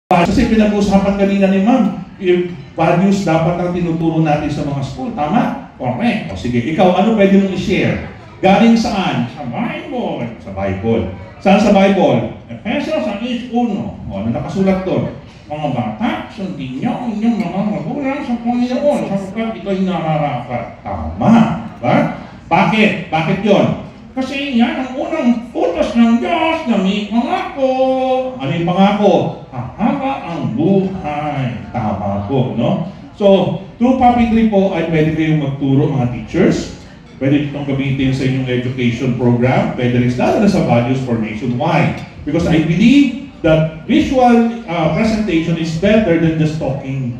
Kasi pinag-usapan kanina ni Ma'am, yung values dapat ang tinuturo natin sa mga school. Tama? Okay. O sige, ikaw, ano pwede mong i-share? Galing saan? Sa Bible. Sa Bible. Saan sa Bible? Efesos 6:1. O, ano nakasulat doon? Mga bata, sundin niyo ang inyong mga magulang sa Panginoon sapagkat ito'y nararapat. Tama. Ba? Bakit? Bakit yon? Kasi yan ang unang utos ng Diyos na may pangako. Ano yung pangako? Hahaba ang buhay. Tama po, no? So, through puppetry po ay pwede kayong magturo mga teachers. Pwede itong gamitin sa inyong education program. Pwede rin lalo na sa values formation. Why? Because I believe that visual presentation is better than just talking.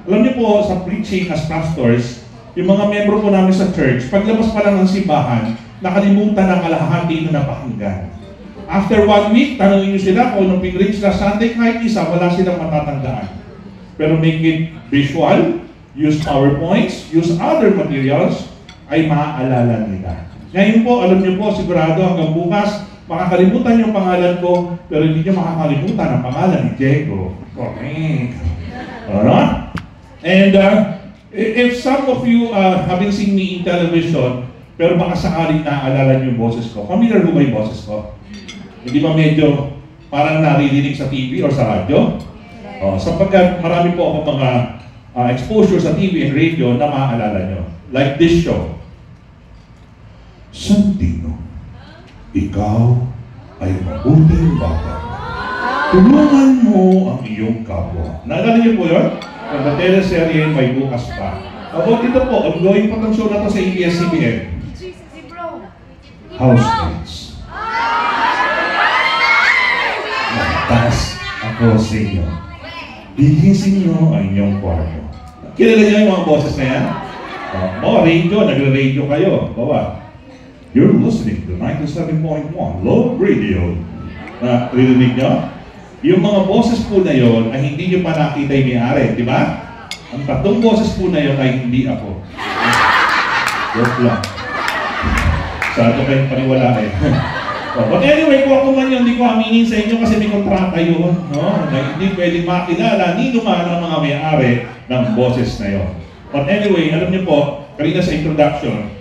Alam niyo po, sa preaching as pastors, yung mga membro po namin sa church, paglabas pa lang ng simbahan, nakalimutan ang kalahati na napakinggan. After 1 week, tanongin niyo sila kung nung pinreach na Sunday, kahit isa, wala silang matatandaan. Pero make it visual, use PowerPoints, use other materials, ay maaalala nila. Ngayon po, alam niyo po, sigurado hanggang bukas, makakalimutan yung pangalan ko, pero hindi niyo makakalimutan ang pangalan ni Diego. Okay. Alright? And if some of you haven't seen me in television, pero baka sakaling naaalala niyo yung boses ko. Familiar mo ba yung boses ko? Hindi ba medyo parang naririnig sa TV or sa radyo? Sapagkat marami po ako mga exposure sa TV and radio na maaalala niyo. Like this show. Santino, ikaw ay mabuting bata. Tulungan mo ang iyong kapwa. Naalala niyo po yun? Ang teleserye may bukas pa. About ito po, ongoing pa itong show na ito sa ABS-CBN. Housemates. Magtaas ako sa inyo. Bigisin niyo ang inyong kwarto. Kilala niyo yung mga boses na yan? Radio, nagre-radio kayo. Bawa. You're listening to 97.1 Love Radio. Narinig niyo? Yung mga boses po na yon ay hindi niyo pa nakita yung may-ari, di ba? Ang tatlong boses po na yon ay hindi ako. Joke lang. Saan kayong paniwala eh. But anyway, kung ako man yun, hindi ko aminin sa inyo kasi may kontrata yun. No? Na hindi pwedeng makilala ni naman ang mga may-ari ng boses na yon. But anyway, alam niyo po, kanina sa introduction,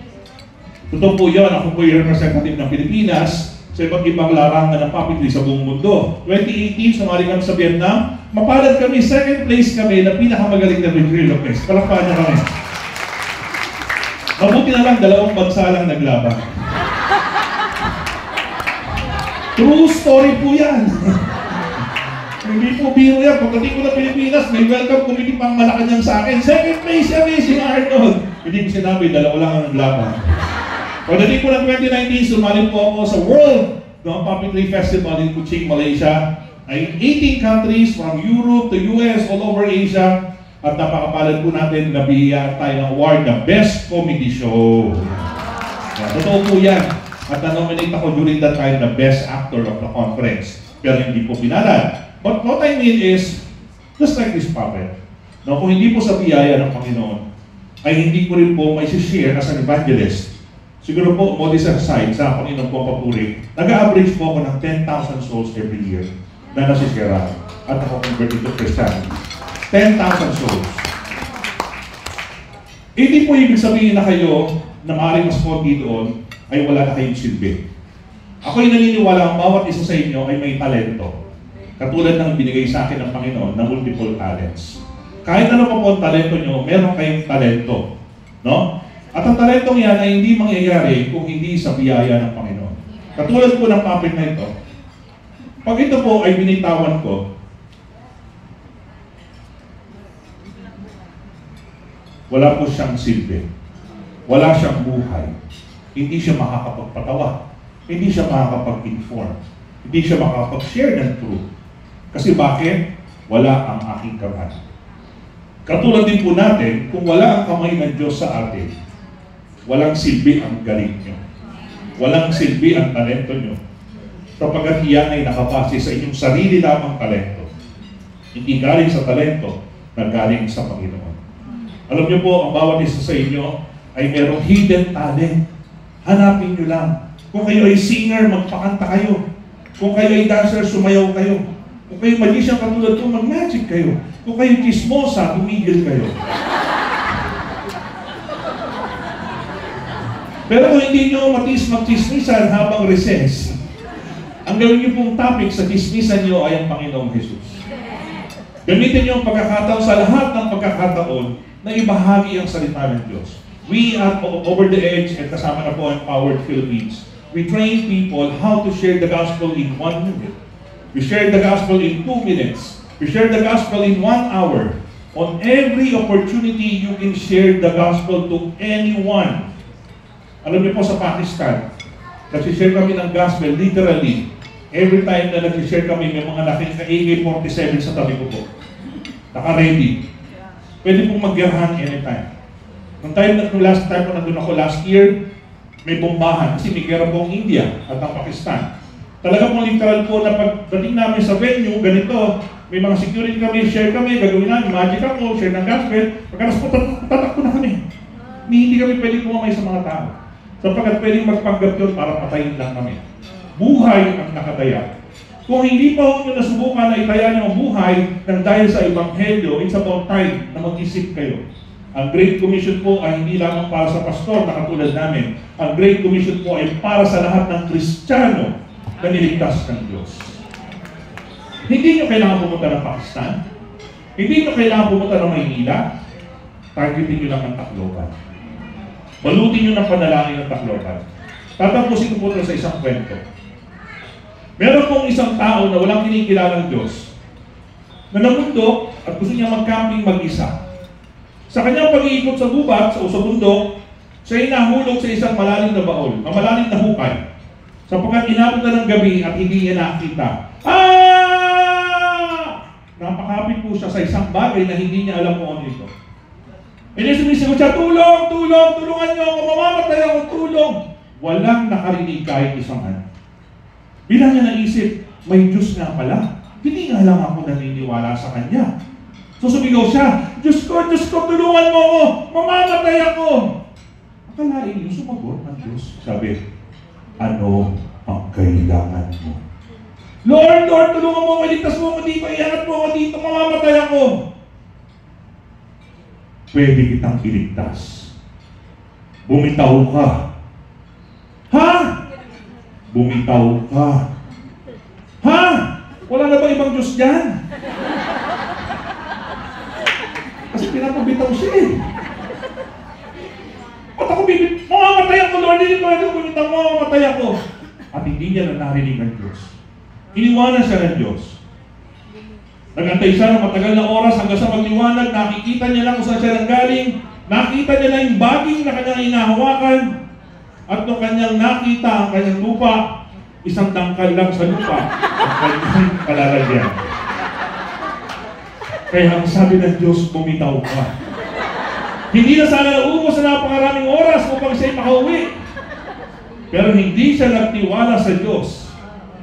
totoo po yun, ako po yung representative ng Pilipinas sa iba't ibang larangan ng puppetry sa buong mundo. 2018, sumali kami sa Vietnam, mapalad kami, second place kami na pinakamagaling na ventriloquist. Palakpakan niya kami. Mabuti na lang, 2 bansa lang naglaban. True story po yan. Hindi po biro yan. Pagdating ko na Pilipinas, may welcome committee pang Malacanang sa akin. Second place yan, si Arnold. Hindi ko sinabi, 2 lang ang naglaban. Pagdating ko ng 2019, sumali po ako sa World Puppetry Festival in Kuching, Malaysia. Ay 18 countries from Europe to US, all over Asia. At napakapalad po natin, nabihiyan tayo ng award na Best Comedy Show. Totoo po yan. At na-nominate ako during that time na Best Actor of the Conference. Pero hindi po pinalad. But what I mean is, just like this puppet, no, kung hindi po sa biyaya ng Panginoon, ay hindi ko rin po may share as an evangelist. Siguro po, modest aside, sa Panginoon po papuri, nag-average po ako ng 10,000 souls every year na nasisira at ako converted to Christianity. 10,000 souls. Hindi po ibig sabihin na kayo na maaaring mas konti doon ay wala na kayong silbi. Ako'y naniniwala ang bawat isa sa inyo ay may talento. Katulad ng binigay sa akin ng Panginoon na multiple talents. Kahit ano pa po ang talento nyo, meron kayong talento. No? At ang talentong yan ay hindi mangyayari kung hindi sa biyaya ng Panginoon. Katulad po ng puppet na ito. Pag ito po ay binitawan ko, wala po siyang silbi. Wala siyang buhay. Hindi siya makakapagpatawa. Hindi siya makakapag-inform. Hindi siya makakapag-share ng truth. Kasi bakit? Wala ang aking kamay. Katulad din po natin, kung wala ang kamay ng Diyos sa atin, walang silbi ang galing nyo. Walang silbi ang talento nyo. Sapagkat iyan ay nakabase sa inyong sarili lamang talento. Hindi galing sa talento, na galing sa Panginoon. Alam niyo po, ang bawat isa sa inyo ay merong hidden talent. Hanapin nyo lang. Kung kayo ay singer, magpakanta kayo. Kung kayo ay dancer, sumayaw kayo. Kung kayo magician katulad ko, mag-magic kayo. Kung kayo chismosa, tumigil kayo. Pero kung hindi nyo magchismisan habang recess, ang gawin nyo pong topic sa chismisan nyo ay ang Panginoong Jesus. Gamitin nyo ang pagkakataon sa lahat ng pagkakataon na ibahagi ang salita ng Diyos. We at Over the Edge at kasama na po ang Empowered Philippines, we train people how to share the gospel in 1 minute. We share the gospel in 2 minutes. We share the gospel in 1 hour. On every opportunity, you can share the gospel to anyone. Alam niyo po sa Pakistan, nagsishare kami ng gospel, literally, every time na nagsishare kami, may mga AK-47 sa tabi ko po. Naka-ready. Pwede pong magyarahan anytime. Nung last time po nandun ako last year, may bombahan kasi may gera po ang India at ang Pakistan. Talaga pong literal po na pagdating namin sa venue, ganito, may mga security kami, share kami, gagawin namin, magic ako, share ng gospel, pagkaras po, tatakbo na kami. Hindi kami pwede kumamay sa mga tao. Sapagkat pwedeng magpanggap yun para patayin lang kami. Buhay ang nakataya. Kung hindi pa nyo nasubukan na itaya nyo ang buhay ng dahil sa Ebanghelyo, it's about time na mag-isip kayo. Ang Great Commission po ay hindi lamang para sa pastor na katulad namin. Ang Great Commission po ay para sa lahat ng Kristiyano na niligtas ng Diyos. Hindi nyo kailangan pumunta ng Pakistan. Hindi nyo kailangan pumunta ng Maynila. Targetin nyo lang ang Tacloban. Balutin nyo ng panalangin ng Tacloban. Tatapusin ko po sa isang kwento. Meron pong isang tao na walang kinikilalang Diyos na namundok at gusto niya mag-camping mag-isa. Sa kanyang pag-iikot sa gubat o sa bundok, siya ay nahulog sa isang malalim na baol, na malalim na hukay. Sapagkat inabot na ng gabi at hindi niya nakita. Napakapit po siya sa isang bagay na hindi niya alam kung ano ito. Sumisagot siya, tulong, tulong, tulungan niyo ako, mamamatay ako, tulong. Walang nakarinig kahit isang ano. Bilang niya naisip, may Diyos nga pala. Hindi nga lang ako naniniwala sa Kanya. So sumigaw siya, Diyos ko, tulungan mo ako, mamamatay ako. Akalain niyo, sumagot ng Diyos. Sabi, ano ang kailangan mo? Lord, tulungan mo ako, iligtas mo ako dito, iangat mo ako dito, mamamatay ako. Pwede kitang iligtas. Bumitaw ka. Ha? Bumitaw ka. Ha? Wala na ba ibang Diyos dyan? Kasi pinapabitaw siya eh. At ako mamamatay ako, Lord, hindi ko ito bumitaw, mamamatay ako. At hindi niya na narinig ang Diyos. Iniwanan siya ng Diyos. Nagantay siya ng matagal na oras hanggang sa magliwanag, nakikita niya lang kung saan siya nanggaling, nakita niya lang yung baging na kanyang inahawakan, at nung kanyang nakita ang kanyang lupa, isang tangkal lang sa lupa at kanyang palalagyan. Kaya ang sabi ng Diyos, bumitaw ka. Hindi na sana naubos na napakaraming oras upang siya'y makauwi. Pero hindi siya nagtiwala sa Diyos.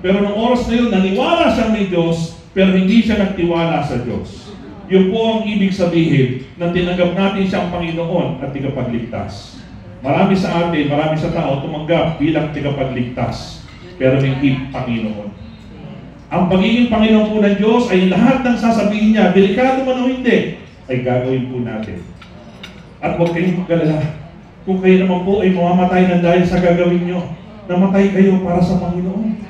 Pero nung oras na yun, naniwala siya may Diyos, pero hindi siya nagtiwala sa Diyos. Yun po ang ibig sabihin na tinanggap natin siyang Panginoon at tigapagligtas. Marami sa atin, marami sa tao tumanggap bilang tigapagligtas, pero hindi Panginoon. Ang pagiging Panginoon po ng Diyos ay lahat ng sasabihin niya, delikado man o hindi, ay gagawin po natin. At huwag kayong magkalala. Kung kayo naman po ay mamamatay na dahil sa gagawin nyo, namatay kayo para sa Panginoon.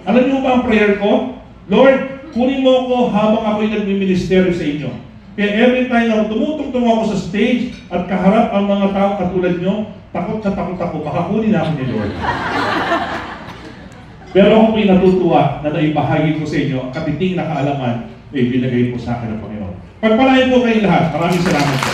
Alam niyo ba ang prayer ko? Lord, kunin mo ako habang ako'y nagmi-ministeryo sa inyo. Kaya every time na tumutungtong ako sa stage at kaharap ang mga tao katulad nyo, takot na takot ako, baka kunin ako ni Lord. Pero ako po'y natutuwa na naibahagi ko sa inyo ang katiting na kaalaman na ibinagay po sa akin ng Panginoon. Pagpalain po kayong lahat. Maraming salamat po.